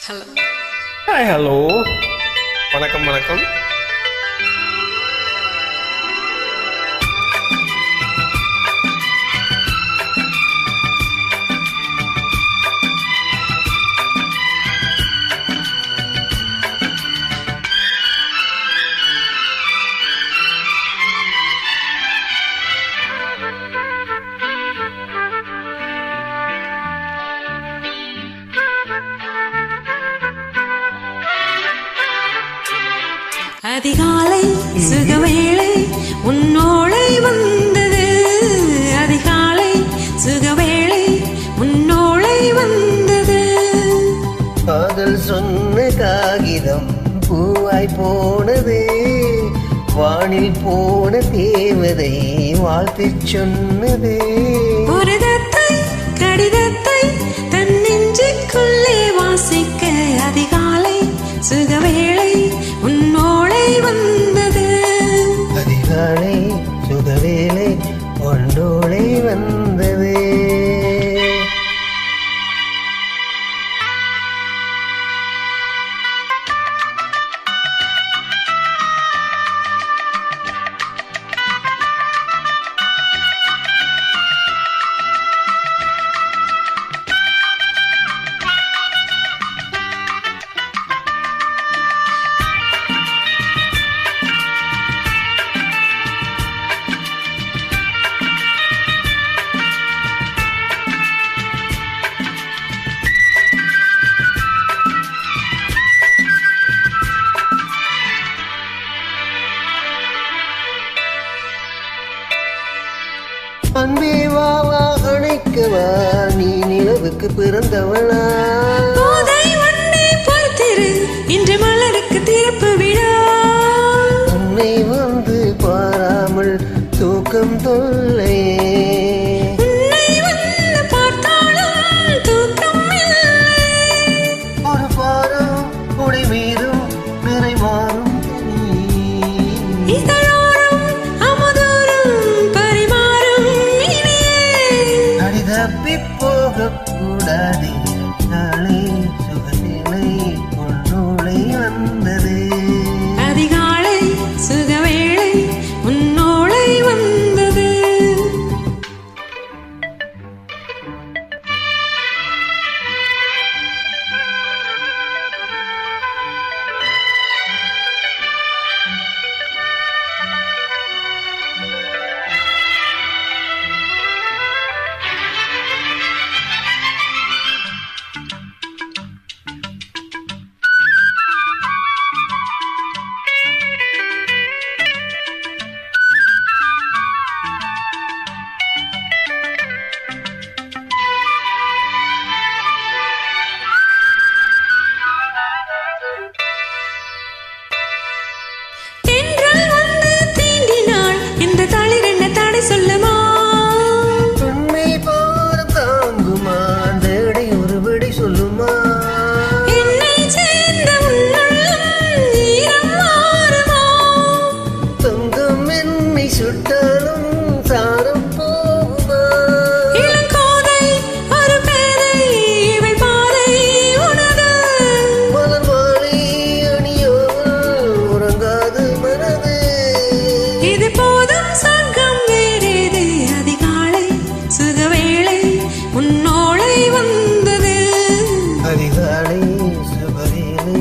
Hello hi hello வணக்கம் வணக்கம். அதிகாலை சுகவேளை உன்னோளை வந்தது. அதிகாலை சுகவேளை உன்னோளை வந்தது. காதல் சொன்ன காகிதம் பூவாய் போனது. வானில் போன தேவதை வாழ்த்து சொன்னது. ஒரு தத்தை கடிதத்தை தன் நெஞ்சுக்குள்ளே வாசிக்க அதிகாலை சுகவேளை உன்னோளை வந்தது. அதிகாலை சுகவேளை உன்னோளை வந்தது. அன்பே வா வா அணைக்கவா, நீ நிலவுக்கு பிறந்தவளா. போதை வண்டே போய்த்திரு, இன்று மலருக்கு திறப்பு விழா. உன்னை வந்து பாராமல் தூக்கம் தொல்லை. உன்னை வந்து பார்த்தாலும் தூக்கம் இல்லை. ஒரு பாரம் குடி மீறும் நிறை மாறும். இதழோரம் அமுதோறும் பரிமாறும் இனியே. அடி தப்பி போகக்கூடாது. நாளை சுகநிலை உன்னோளை வந்தது. அதிகாலை சுகவேளை உன்னோளை வந்தது. சொல்லுமா உண்மை பாரம் தாங்குமா, தேடை ஒருபடி சொல்லுமா. என்னை சேர்ந்த உள்ளம் ஈரம் மாறுமா. தங்கம் என்னை சுட்டாலும் சாரம் போகுமா. இளங்கோதை ஒரு பேதை இவள் பாதை உனது. மலர் மாலை அணியோல் உறங்காது மனது. இது போதும் சொர்க்கம் வேறேது. அதிகாலை சுகவேளை உன்னோளை வந்தது. அதிகாலை சுகவேளை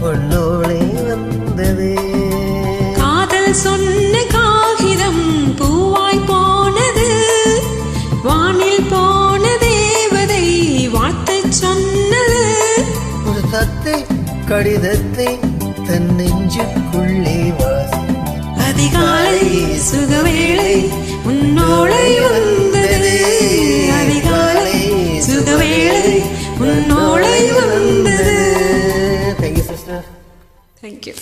உன்னோளை வந்தது. காதல் சொன்ன காகிதம் பூவாய் போனது. வானில் போன தேவதை வாழ்த்து சொன்னது. ஒரு தத்தை கடிதத்தை தன் நெஞ்சுக்குள்ளே வாசி. அதிகாலை சுகவேளை உன்னோளை வந்தது. அதிகாலை சுகவேளை உன்னோளை வந்தது. Thank you sister. Thank you.